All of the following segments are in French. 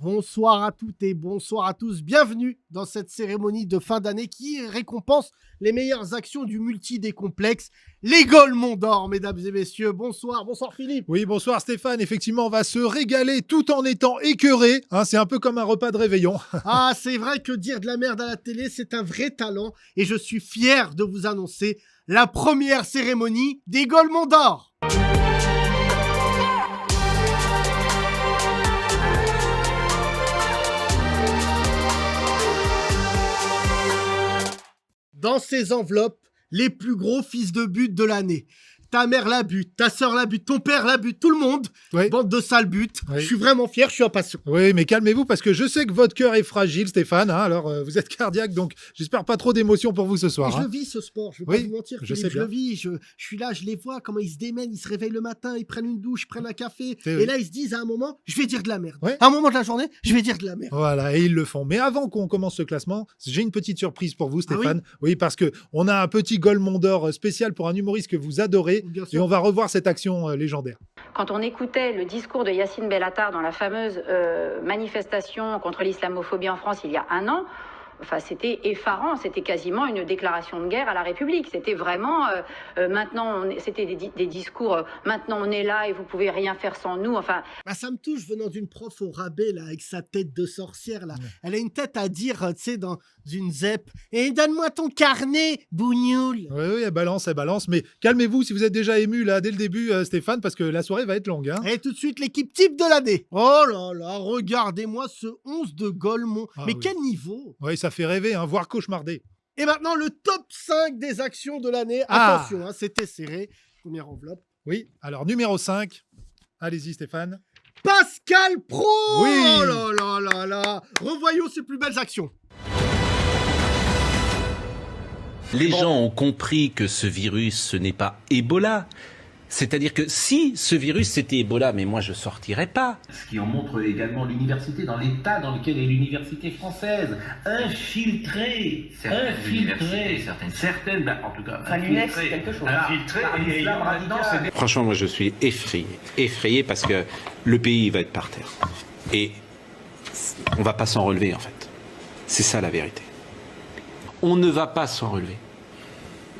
Bonsoir à toutes et bonsoir à tous. Bienvenue dans cette cérémonie de fin d'année qui récompense les meilleures actions du multi-décomplexe, les Golemons d'Or, mesdames et messieurs. Bonsoir Philippe. Oui, bonsoir Stéphane. Effectivement, on va se régaler tout en étant écœuré. C'est un peu comme un repas de réveillon. Ah, c'est vrai que dire de la merde à la télé, c'est un vrai talent. Et je suis fier de vous annoncer la première cérémonie des Golemons d'Or. Dans ces enveloppes, les plus gros fils de but de l'année. Ta mère la bute, ta sœur la bute, ton père la bute, tout le monde. Oui. Bande de sales buts. Oui. Je suis vraiment fier, je suis impatient. Oui, mais calmez-vous parce que je sais que votre cœur est fragile, Stéphane. Alors, vous êtes cardiaque, donc j'espère pas trop d'émotions pour vous ce soir. Je le vis ce sport, je vais pas vous mentir. Je Philippe, sais bien. je le vis, je suis là, je les vois, comment ils se démènent, ils se réveillent le matin, ils prennent une douche, ils prennent un café. C'est Et vrai. là, ils se disent à un moment, je vais dire de la merde. Oui. À un moment de la journée, je vais dire de la merde. Voilà, et ils le font. Mais avant qu'on commence ce classement, j'ai une petite surprise pour vous, Stéphane. Oui, parce que on a un petit Golemon d'Or spécial pour un humoriste que vous adorez. Bien Et sûr. on va revoir cette action légendaire. Quand on écoutait le discours de Yacine Bellatar dans la fameuse manifestation contre l'islamophobie en France il y a un an, enfin, c'était effarant, c'était quasiment une déclaration de guerre à la République. C'était vraiment, maintenant, c'était des discours, maintenant on est là et vous pouvez rien faire sans nous. Enfin, Bah, ça me touche venant d'une prof au rabais, là, avec sa tête de sorcière, là. Elle a une tête à dire, tu sais, dans une ZEP. Et donne-moi ton carnet, bougnoule. Oui, elle balance. Mais calmez-vous si vous êtes déjà ému là dès le début, Stéphane, parce que la soirée va être longue. Et tout de suite, l'équipe type de l'année. Oh là là, regardez-moi ce 11 de Golemont. Ah Mais oui. quel niveau! Oui, ça fait rêver, voire cauchemarder. Et maintenant, le top 5 des actions de l'année. Ah. Attention, c'était serré. Première enveloppe. Oui, alors numéro 5. Allez-y, Stéphane. Pascal Pro. Oui. Oh là là là là. Revoyons ses plus belles actions. Les gens ont compris que ce virus, ce n'est pas Ebola. C'est-à-dire que si ce virus c'était Ebola, mais moi je sortirais pas. Ce qui en montre également l'université, dans l'état dans lequel est l'université française. Infiltrée. Certaines, en tout cas. Enfin, l'UNEF, c'est quelque chose. Infiltrée et l'islam radical, c'est Franchement, moi je suis effrayé parce que le pays va être par terre. Et on va pas s'en relever en fait. C'est ça la vérité. On ne va pas s'en relever.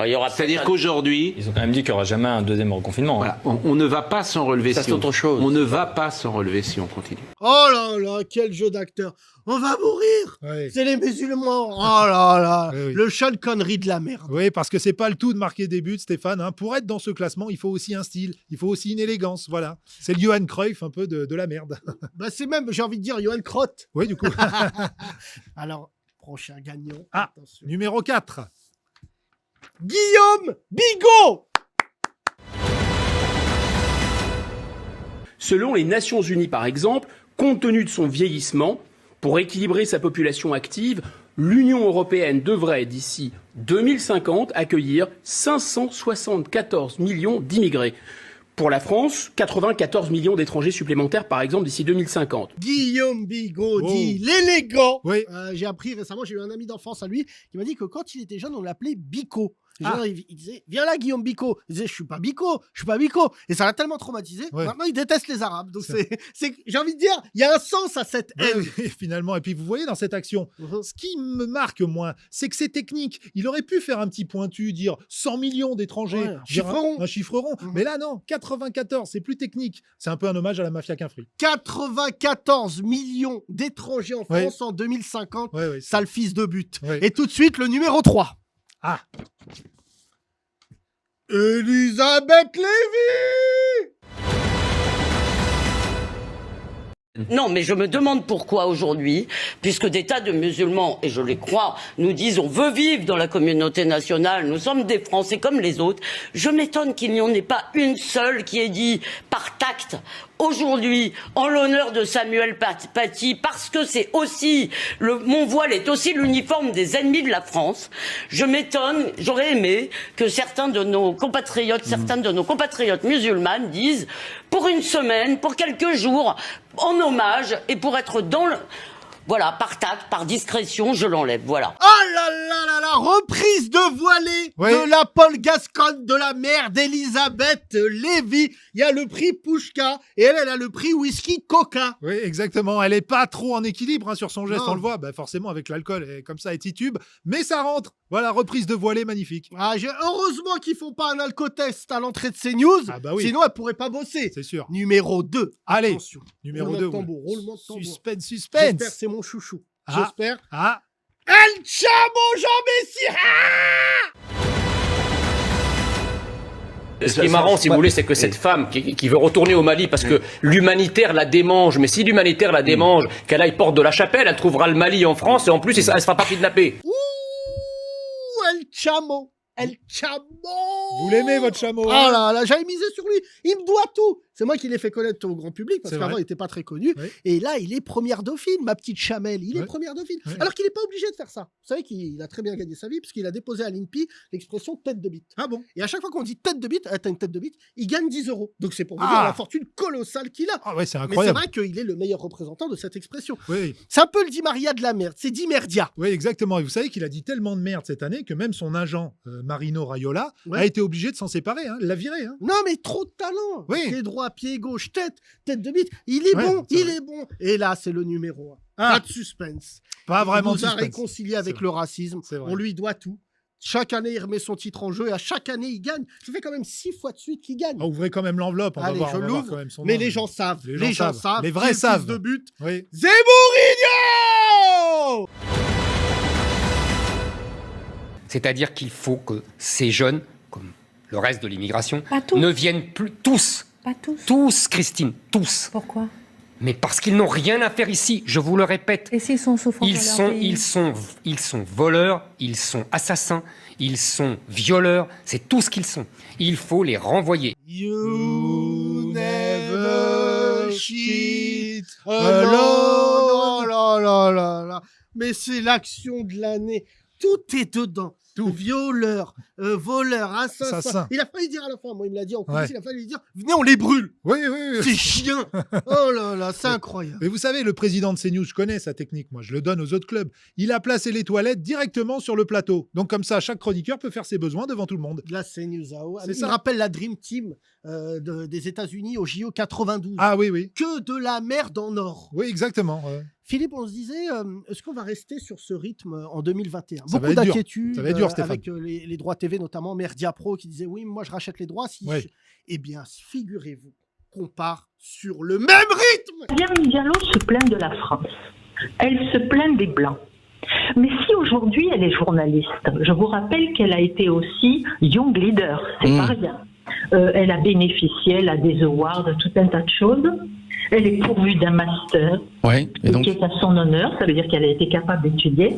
Il y aura C'est-à-dire qu'aujourd'hui, Ils ont quand même dit qu'il n'y aura jamais un deuxième reconfinement. voilà, on ne va pas s'en relever Ça, si c'est autre chose. on ne va pas s'en relever si on continue. Oh là là, quel jeu d'acteur. On va mourir. Oui. C'est les musulmans. Oh là là. Oui, oui. Le Sean Connery de la merde. Oui, parce que c'est pas le tout de marquer des buts, Stéphane. Pour être dans ce classement, il faut aussi un style, il faut aussi une élégance. Voilà. C'est le Johan Cruyff un peu de la merde. Bah, c'est même, j'ai envie de dire, Johan Crotte. Oui, du coup. Alors, prochain gagnant. Ah. Attention. Numéro 4. Guillaume Bigot. Selon les Nations Unies, par exemple, compte tenu de son vieillissement, pour équilibrer sa population active, l'Union européenne devrait, d'ici 2050, accueillir 574 millions d'immigrés. Pour la France, 94 millions d'étrangers supplémentaires, par exemple, d'ici 2050. Guillaume Bigot Oh. dit l'élégant. Oui. J'ai appris récemment, j'ai eu un ami d'enfance à lui qui m'a dit que quand il était jeune, on l'appelait Bico. Les gens, il disait, viens là, Guillaume Bico. Il disait, je suis pas Bico. Et ça l'a tellement traumatisé. Ouais. Maintenant, il déteste les Arabes. Donc, j'ai envie de dire, il y a un sens à cette haine. Oui, finalement. Et puis, vous voyez dans cette action, Mhm. ce qui me marque, moi, c'est que c'est technique. Il aurait pu faire un petit pointu, dire 100 millions d'étrangers. Ouais, dire chiffre rond. Un chiffre rond. Mhm. Mais là, non, 94, c'est plus technique. C'est un peu un hommage à la mafia qu'un fric. 94 millions d'étrangers en Ouais. France en 2050. Ouais, ouais, Sale fils de but. Ouais. Et tout de suite, le numéro 3. Ah, Elisabeth Lévy. Non, mais je me demande pourquoi aujourd'hui, puisque des tas de musulmans, et je les crois, nous disent on veut vivre dans la communauté nationale, nous sommes des Français comme les autres, je m'étonne qu'il n'y en ait pas une seule qui ait dit par tact, aujourd'hui, en l'honneur de Samuel Paty, parce que c'est aussi, mon voile est aussi l'uniforme des ennemis de la France, je m'étonne, j'aurais aimé que certains de nos compatriotes musulmanes disent, pour une semaine, pour quelques jours, en hommage, et pour être Voilà, par tact, par discrétion, je l'enlève, voilà. Oh là là là là, reprise de voilée de la Paul Gascogne de la mère d'Elisabeth Lévy. Il y a le prix Pouchka et elle a le prix Whisky Coca. Oui, exactement. Elle est pas trop en équilibre sur son geste, Non. on le voit. Forcément, avec l'alcool, elle est comme ça, elle titube. Mais ça rentre. Voilà, reprise de voilée magnifique. Heureusement qu'ils font pas un alcotest à l'entrée de CNews. Ah bah oui. Sinon, elle pourrait pas bosser. C'est sûr. Numéro 2. Allez, Attention. numéro Roulement 2. de tambour, roulement de tambour. Suspense, J'espère suspense. que c'est mon chouchou. Ah. J'espère. Ah, El Chamo Jean Messi. Ce qui est marrant, si vous voulez, c'est que cette femme qui veut retourner au Mali parce que l'humanitaire la démange, mais si l'humanitaire la démange, qu'elle aille porte de la Chapelle, elle trouvera le Mali en France et en plus, elle se fera pas kidnapper. Ouh, El Chamo. El Chamo. vous l'aimez, votre chameau? Ah là là, j'avais misé sur lui. Il me doit tout. C'est moi qui l'ai fait connaître au grand public parce C'est qu'avant, vrai. il n'était pas très connu. Oui. Et là, il est première dauphine, ma petite Chamel. Il est Oui. première dauphine. Oui. Alors qu'il n'est pas obligé de faire ça. Vous savez qu'il a très bien gagné sa vie parce qu'il a déposé à l'INPI l'expression tête de bite. Ah bon? Et à chaque fois qu'on dit tête de bite, t'as une tête de bite, il gagne 10 €. Donc c'est pour vous Ah. dire la fortune colossale qu'il a. Ah ouais, c'est Mais c'est incroyable. vrai qu'il est le meilleur représentant de cette expression. Oui, C'est un peu le Di Maria de la merde. C'est Di Merdia. oui, exactement. Et vous savez qu'il a dit tellement de merde cette année que même son agent, Marino Raiola, Ouais. a été obligé de s'en séparer. Il l'a viré. Non, mais trop de talent. Oui. Pied droit, pied gauche, tête de bite. Il est Ouais, bon, c'est il vrai. est bon. Et là, c'est le numéro 1. Ah. Pas de suspense. Pas vraiment Il de nous a suspense. réconcilié avec C'est le racisme. C'est vrai. On lui doit tout. Chaque année, il remet son titre en jeu et à chaque année, il gagne. Ça fait quand même 6 fois de suite qu'il gagne. Ah, ouvrez quand même l'enveloppe. On va Allez, voir, je on va voir l'ouvre, quand même son mais nom. les gens savent. Les Les gens gens savent. savent. Les Qui est vrais le fils savent. de but. Oui. Zemourinho. C'est-à-dire qu'il faut que ces jeunes, comme le reste de l'immigration, Pas tous. ne viennent plus tous. Pas tous. Tous, Christine, tous. Pourquoi? Mais parce qu'ils n'ont rien à faire ici, je vous le répète. Et s'ils sont souffrants Ils sont voleurs, ils sont assassins, ils sont violeurs, c'est tout ce qu'ils sont. Il faut les renvoyer. You never cheat alone. Oh là là là là. Mais c'est l'action de l'année. Tout est dedans. Tout. Violeur, voleur, assassin. Assassin. Il a failli dire à la fin, moi il me l'a dit en coulisses, Ouais. il a failli dire venez on les brûle. Oui, oui, oui. C'est chien. Oh là là, c'est incroyable. Mais vous savez, le président de CNews, je connais sa technique, moi, je le donne aux autres clubs. Il a placé les toilettes directement sur le plateau. Donc comme ça, chaque chroniqueur peut faire ses besoins devant tout le monde. Là, c'est News AO. C'est Il ça. me rappelle la Dream Team des États-Unis au JO 92. Ah oui, oui. Que de la merde en or. Oui, exactement. ouais. Philippe, on se disait, est-ce qu'on va rester sur ce rythme en 2021? Ça va Beaucoup être dur. d'inquiétudes Ça va être dur, Stéphane. avec les droits TV, notamment Merdia Pro, qui disait oui, moi je rachète les droits. Si Ouais. Eh bien, figurez-vous qu'on part sur le même rythme. Myriam Diallo se plaint de la France. Elle se plaint des Blancs. Mais si aujourd'hui elle est journaliste, je vous rappelle qu'elle a été aussi Young Leader, c'est pas rien. Elle a bénéficié, elle a des awards, tout un tas de choses. Elle est pourvue d'un master, qui est à son honneur, ça veut dire qu'elle a été capable d'étudier,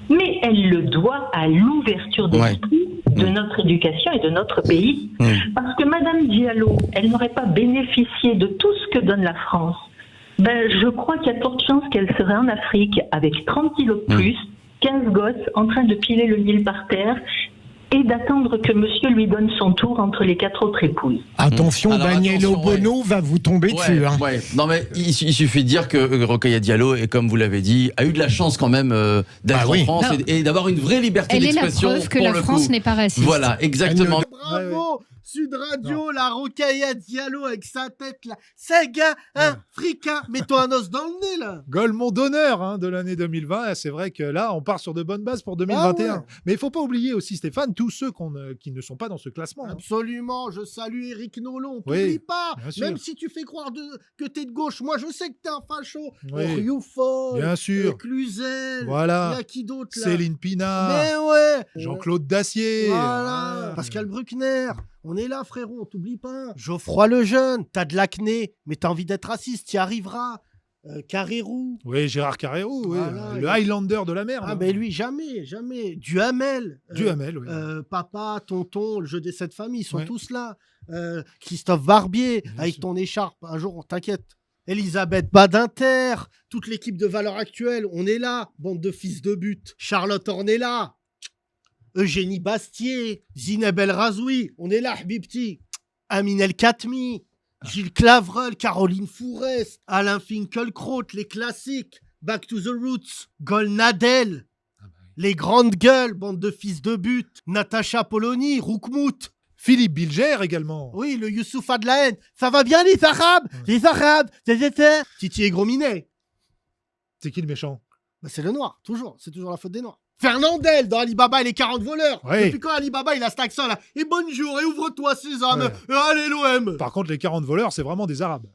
mais elle le doit à l'ouverture d'esprit de notre éducation et de notre pays. Parce que Madame Diallo, elle n'aurait pas bénéficié de tout ce que donne la France. Ben, je crois qu'il y a de fortes chances qu'elle serait en Afrique avec 30 kilos de plus, 15 gosses en train de piler le Nil par terre et d'attendre que monsieur lui donne son tour entre les 4 autres épouses. Attention, Daniel Obono va vous tomber dessus. Hein. Ouais. Non mais il suffit de dire que Rokhaya Diallo, et comme vous l'avez dit, a eu de la chance quand même d'être en France et d'avoir une vraie liberté d'expression. Elle est la preuve que pour la le France coup. n'est pas raciste. Voilà, exactement. Bravo, Sud Radio, la Rokhaya Diallo avec sa tête là. Saga, Africain, mets-toi un os dans le nez là. Golemont d'honneur de l'année 2020. C'est vrai que là, on part sur de bonnes bases pour 2021. Ah ouais. Mais il faut pas oublier aussi, Stéphane, tous ceux qui ne sont pas dans ce classement. Absolument, je salue Éric Nolon, Oui, t'oublies pas, bien sûr. même si tu fais croire que t'es de gauche, moi je sais que t'es un facho. Oui. Rioufol, Bien sûr. Cluzel, Voilà. il y a qui d'autre là? Céline Pina, Mais ouais. Jean-Claude Dacier. Voilà. Pascal Bruckner. On est là, frérot, on t'oublie pas. Geoffroy Lejeune, t'as de l'acné, mais t'as envie d'être raciste, t'y arriveras. Carrérou. Oui, Gérard Carrérou, oui, Voilà, le Highlander de la mer. Ah, mais lui, jamais. Duhamel. Duhamel, oui. Papa, tonton, le jeu des 7 familles, ils sont tous là. Christophe Barbier, avec ton écharpe. Un jour, on t'inquiète. Elisabeth Badinter, toute l'équipe de Valeurs Actuelles, on est là. Bande de fils de but. Charlotte Ornella. Eugénie Bastier, Zineb El Razoui, on est là, Habibti. Amine El Khatmi, Gilles Clavreul, Caroline Fourest, Alain Finkielkraut, les classiques. Back to the Roots, Golnadel, les grandes gueules, bande de fils de but, Natacha Polony, Roukmout. Philippe Bilger également. Oui, le Youssouf Adlaen. Ça va bien les Arabes? Les Arabes, c'est Titi et Grominet. C'est qui le méchant? Bah, c'est le noir, toujours. C'est toujours la faute des noirs. Fernandel dans Alibaba et les 40 voleurs. Oui. Depuis quand Alibaba il a cet accent là? Et bonjour, et ouvre-toi Sésame, et allez l'OM. Par contre, les 40 voleurs, c'est vraiment des Arabes.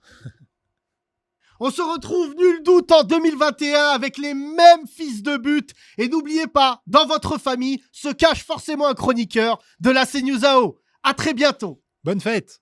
On se retrouve nul doute en 2021 avec les mêmes fils de but. Et n'oubliez pas, dans votre famille se cache forcément un chroniqueur de la CNews AO. À très bientôt. Bonne fête.